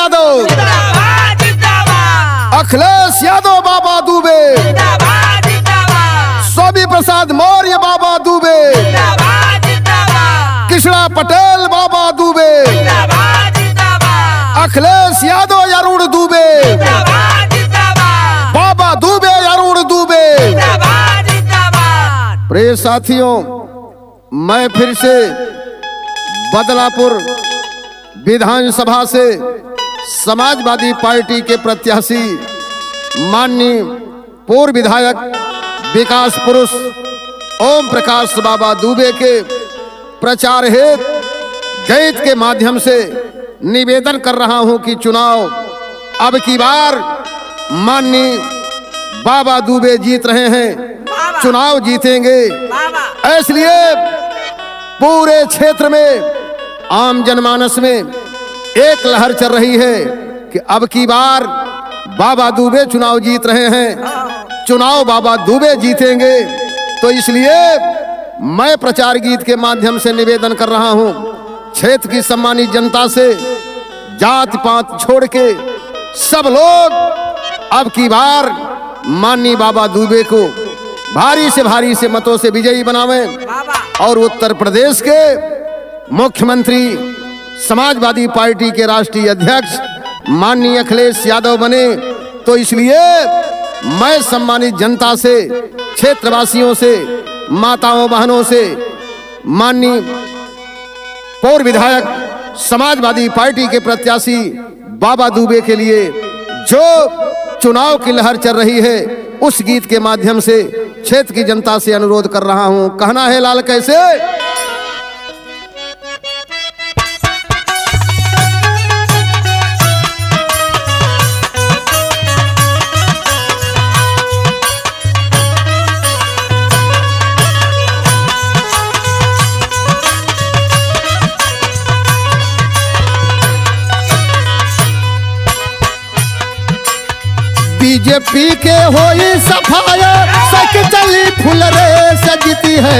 यादव, अखिलेश यादव बाबा दुबे, स्वामी प्रसाद मौर्य बाबा दुबे, कृष्णा पटेल बाबा दुबे, अखिलेश यादव अरुण दुबे, बाबा दुबे अरुण दुबे। प्रिय साथियों, मैं फिर से बदलापुर विधानसभा से समाजवादी पार्टी के प्रत्याशी माननीय पूर्व विधायक विकास पुरुष ओम प्रकाश बाबा दुबे के प्रचार हेतु गीत के माध्यम से निवेदन कर रहा हूं कि चुनाव अब की बार माननीय बाबा दुबे जीत रहे हैं, चुनाव जीतेंगे। इसलिए पूरे क्षेत्र में आम जनमानस में एक लहर चल रही है कि अब की बार बाबा दुबे चुनाव जीत रहे हैं, चुनाव बाबा दुबे जीतेंगे। तो इसलिए मैं प्रचार गीत के माध्यम से निवेदन कर रहा हूं क्षेत्र की सम्मानित जनता से, जात पात छोड़ के सब लोग अब की बार माननीय बाबा दुबे को भारी से मतों से विजयी बनावें और उत्तर प्रदेश के मुख्यमंत्री समाजवादी पार्टी के राष्ट्रीय अध्यक्ष माननीय अखिलेश यादव बने। तो इसलिए मैं सम्मानित जनता से, क्षेत्रवासियों से, माताओं बहनों से माननीय पूर्व विधायक समाजवादी पार्टी के प्रत्याशी बाबा दुबे के लिए जो चुनाव की लहर चल रही है उस गीत के माध्यम से क्षेत्र की जनता से अनुरोध कर रहा हूं। कहना है लाल कैसे? बीजेपी के होई सफाया सक चली फुल रे सजती है,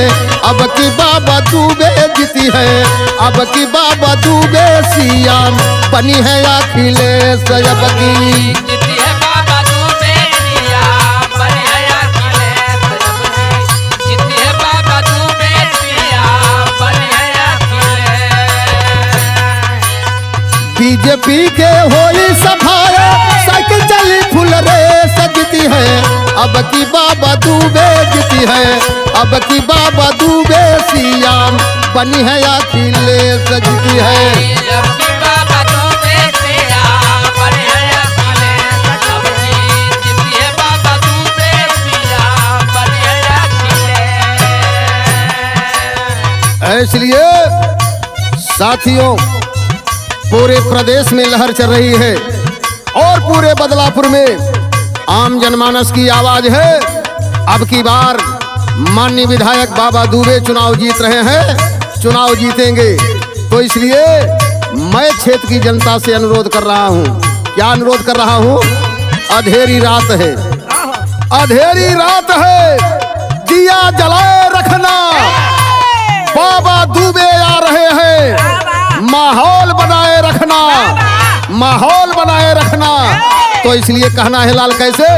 अब की बाबा दुबे जीती है, अब की बाबा दुबे सीएम बनी है अखिलेश, अब की जीती है बाबा दुबे सीएम बनी है अखिलेश, जीती है बाबा दुबे सीएम बनी है अखिलेश। बीजेपी के होई सफाया सक चली फुल रे सजती है, अब की बाबा दुबे जीती है, अब की बाबा दुबे सीएम बनी है अखिलेश, जीती है। अब की बाबा दुबे सीएम बनी है अखिलेश, अब की जीती है बाबा दुबे सीएम बनी है अखिलेश। इसलिए साथियों, पूरे प्रदेश में लहर चल रही है और पूरे बदलापुर में आम जनमानस की आवाज है। अब की बार माननीय विधायक बाबा दुबे चुनाव जीत रहे हैं, चुनाव जीतेंगे। तो इसलिए मैं क्षेत्र की जनता से अनुरोध कर रहा हूं। क्या अनुरोध कर रहा हूं? अंधेरी रात है, अंधेरी रात है, दिया जलाए रखना, बाबा दुबे आ रहे हैं, माहौल बनाए रखना, माहौल बनाए रखना। तो इसलिए कहना है लाल कैसे?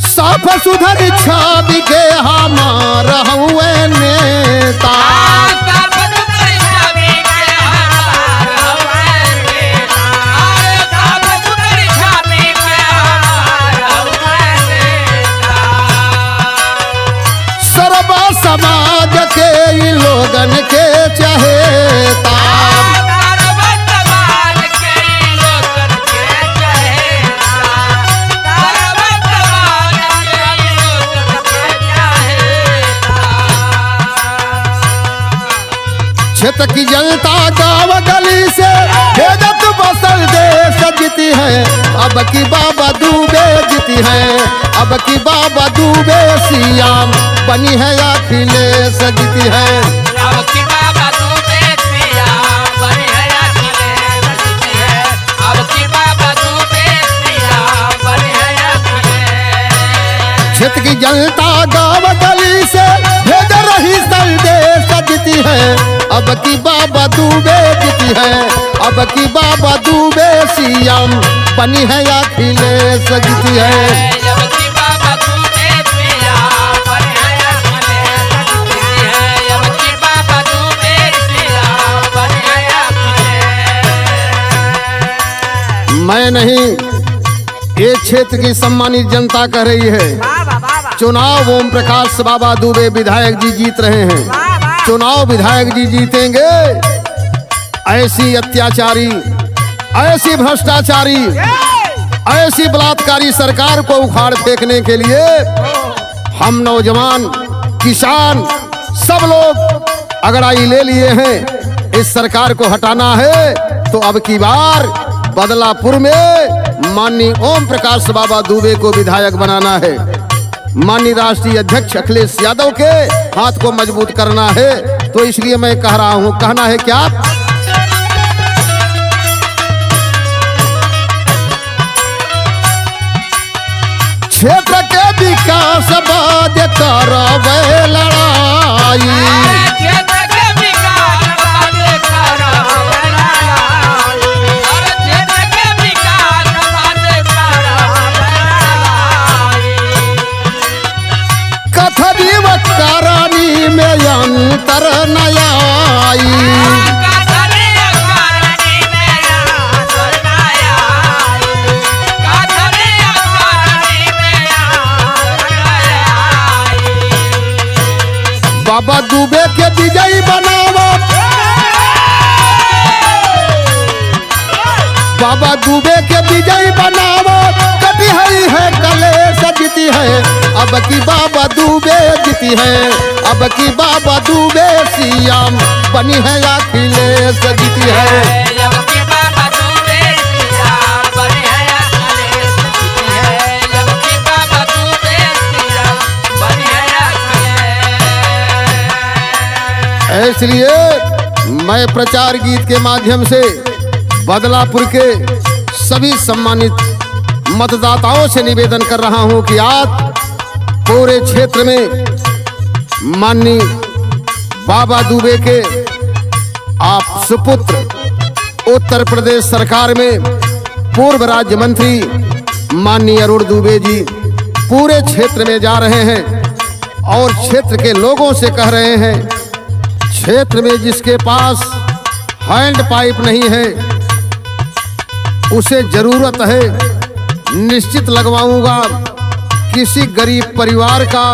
साफ सुधर छवि के हमारा हुए नेता, सर्व समाज के लोगन के चहेता, क्षेत्र की जनता गाँव गली से भेजत बसल देश जीती है, अब की बाबा दुबे जीती है, अब की बाबा दुबे सीएम बनी है अखिलेश, जीती है। अब की बाबा दुबे सीएम बनी है अखिलेश, जीती है, अब की बाबा दुबे सीएम बनी है अखिलेश। क्षेत्र की जनता गाँव गली से भेज रही संदेश जीती है। अब की बाबा दुबे सीएम बनी है अखिलेश जीती है। जब की बाबा दुबे पिया बने हैं अखिलेश जीती है। जब की बाबा दुबे पिया बने हैं अखिलेश। मैं नहीं, ये क्षेत्र की सम्मानित जनता कह रही है। चुनाव ओम प्रकाश बाबा दुबे विधायक जी जीत रहे हैं। चुनाव विधायक जी जीतेंगे। ऐसी अत्याचारी, ऐसी भ्रष्टाचारी, ऐसी बलात्कारी सरकार को उखाड़ फेंकने के लिए हम नौजवान, किसान, सब लोग अगड़ाई ले लिए हैं। इस सरकार को हटाना है तो अब की बार बदलापुर में माननीय ओम प्रकाश बाबा दुबे को विधायक बनाना है। माननीय राष्ट्रीय अध्यक्ष अखिलेश यादव के हाथ को मजबूत करना है। तो इसलिए मैं कह रहा हूं, कहना है क्या? क्षेत्र के विकास बाद करवे लड़ाई। क्षेत्र के विकास बाद करवे लड़ाई। क्षेत्र के विकास बाद करवे लड़ाई। कथनी व करनी में अंतर न आई। बाबा दुबे के विजयी बनावो, बाबा दुबे के विजयी बनावो। कटिहाई है कलेश जीती है। अब की बाबा दुबे जीती है। अब की बाबा दुबे सीएम बनी है अखिलेश जीती है। जब की बाबा दुबे पिया बने हैं अखिलेश जीती है। जब की बाबा दुबे पिया बने हैं अखिलेश। इसलिए मैं प्रचार गीत के माध्यम से बदलापुर के सभी सम्मानित मतदाताओं से निवेदन कर रहा हूं कि आज पूरे क्षेत्र में माननीय बाबा दुबे के आप सुपुत्र उत्तर प्रदेश सरकार में पूर्व राज्य मंत्री माननीय अरुण दुबे जी पूरे क्षेत्र में जा रहे हैं और क्षेत्र के लोगों से कह रहे हैं, क्षेत्र में जिसके पास हैंड पाइप नहीं है उसे जरूरत है, निश्चित लगवाऊंगा। किसी गरीब परिवार का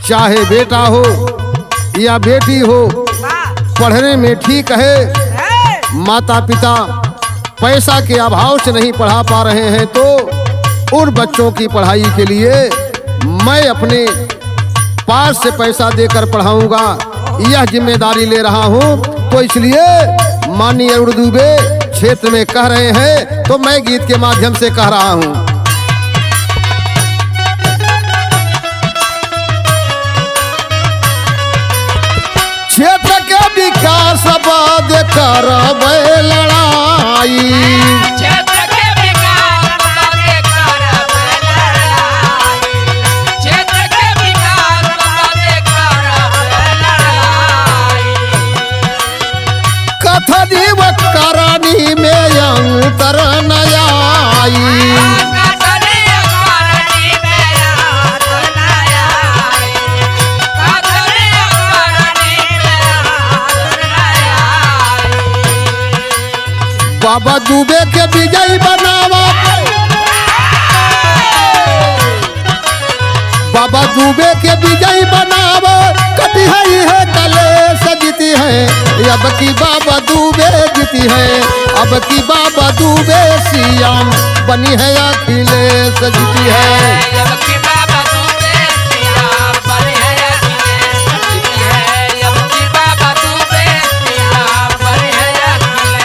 चाहे बेटा हो या बेटी हो, पढ़ने में ठीक है, माता पिता पैसा के अभाव से नहीं पढ़ा पा रहे हैं, तो उन बच्चों की पढ़ाई के लिए मैं अपने पास से पैसा देकर पढ़ाऊंगा, यह जिम्मेदारी ले रहा हूं। तो इसलिए माननीय अरुण दुबे क्षेत्र में कह रहे हैं तो मैं गीत के माध्यम से कह रहा हूं। क्षेत्र के विकास बाद करवे लड़ाई। क्षेत्र के विकास बाद करवे लड़ाई। क्षेत्र के विकास बाद करवे लड़ाई। कथनी व करनी में अंतर न आई। बाबा दुबे के विजयी बनावा, बाबा दुबे के विजयी बनावा। कटिहाई है कलेश जीती है। अब की बाबा दुबे जीती है। अब की बाबा दुबे सीएम बनी है अखिलेश जीती है। जब की बाबा दुबे पिया बने हैं अखिलेश जीती है। जब की बाबा दुबे पिया बने हैं अखिलेश।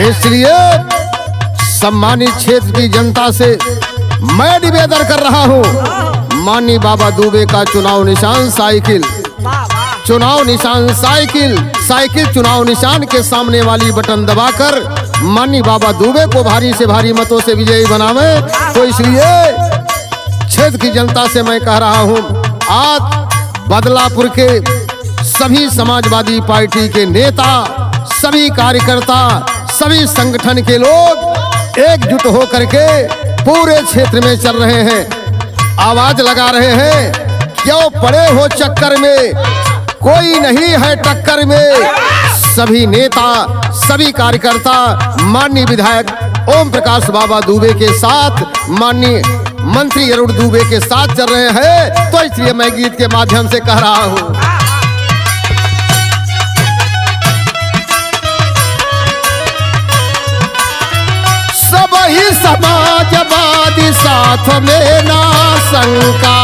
इसलिए सम्मानित क्षेत्र की जनता से मैं निवेदन कर रहा हूं, माननीय बाबा दुबे का चुनाव निशान साइकिल, चुनाव निशान साइकिल, साइकिल चुनाव निशान के सामने वाली बटन दबाकर माननीय बाबा दुबे को भारी से भारी मतों से विजयी बनावे। तो इसलिए क्षेत्र की जनता से मैं कह रहा हूं, आज बदलापुर के सभी समाजवादी पार्टी के नेता, सभी कार्यकर्ता, सभी संगठन के लोग एकजुट होकर के पूरे क्षेत्र में चल रहे हैं, आवाज लगा रहे हैं, क्यों पड़े हो चक्कर में, कोई नहीं है टक्कर में। सभी नेता, सभी कार्यकर्ता माननीय विधायक ओम प्रकाश बाबा दुबे के साथ, माननीय मंत्री अरुण दुबे के साथ चल रहे हैं। तो इसलिए मैं गीत के माध्यम से कह रहा हूं, सब ही समाजवादी साथ में ना शंका,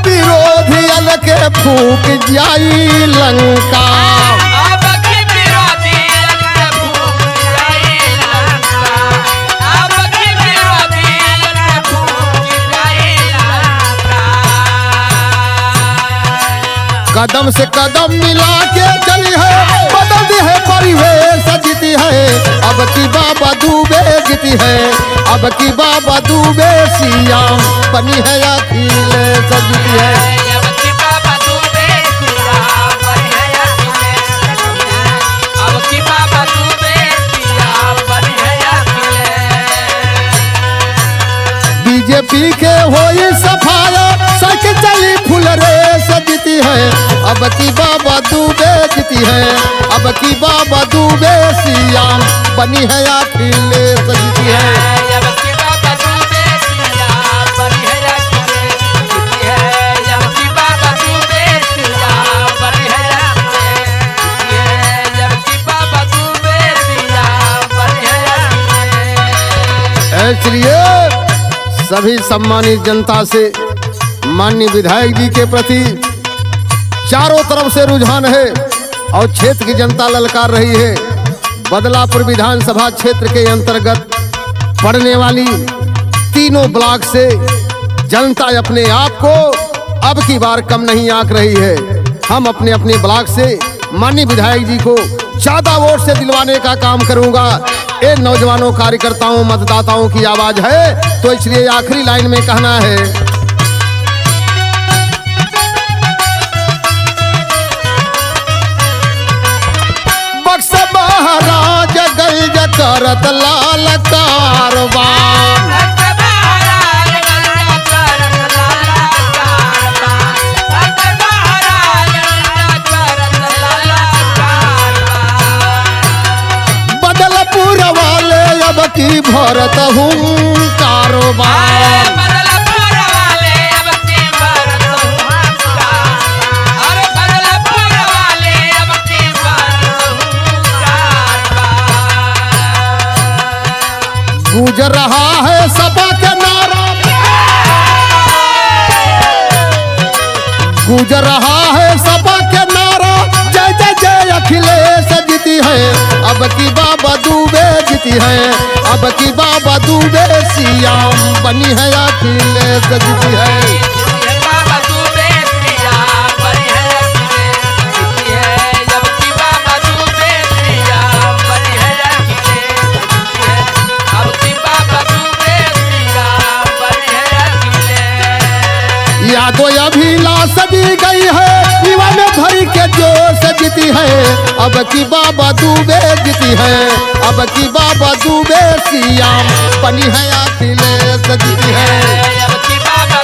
विरोधियन के फूक जाई लंका। अब के विरोधियन के फूक जाई लंका, अब के विरोधियन के फूक जाई लंका। कदम से कदम मिला के चली है, बदलती है परिवेश जीती है, अब की बाबा दुबे जीती है, अब की बाबा दुबे सीएम बनी है, अखिलेश जीती है। अब की बाबा दुबे सीएम बनी है, अब की बाबा दुबे सीएम बनी है, बीजेपी के होई सफाया, सच चली फुल रेस जीती है, अब की बाबा दुबे जीती है, अब की बाबा दुबे सीएम बनी है, अखिलेश जीती है। अब की बाबा दुबे सीएम बनी है, जीती है, अब की बाबा दुबे सीएम बनी है, जीती है, अब की बाबा दुबे सीएम बनी है। इसलिए सभी सम्मानित जनता से माननीय विधायक जी के प्रति चारों तरफ से रुझान है और क्षेत्र की जनता ललकार रही है। बदलापुर विधानसभा क्षेत्र के अंतर्गत पड़ने वाली तीनों ब्लॉक से जनता अपने आप को अब की बार कम नहीं आंक रही है। हम अपने अपने ब्लॉक से माननीय विधायक जी को ज्यादा वोट से दिलवाने का काम करूंगा। ये नौजवानों, कार्यकर्ताओं, मतदाताओं की आवाज है, तो इसलिए आखिरी लाइन में कहना है, महाराज गंज करत लाल कारवां, बदलपुर वाले अब की भरत हूँ कारोबार, गूंज रहा है सपा के नारा, गूंज रहा है सपा के नारा, जय जय जय अखिलेश जीती है, अब की बाबा दुबे जीती है, अब की बाबा दुबे सीएम बनी है, अखिलेश जीती है। यादों अभिलाष दी गई है, युवा में भरी के जोश जीती है, अब की बाबा दुबे जीती है, अब की बाबा दुबे सीएम बनी है, अखिलेश जीती है। अब की बाबा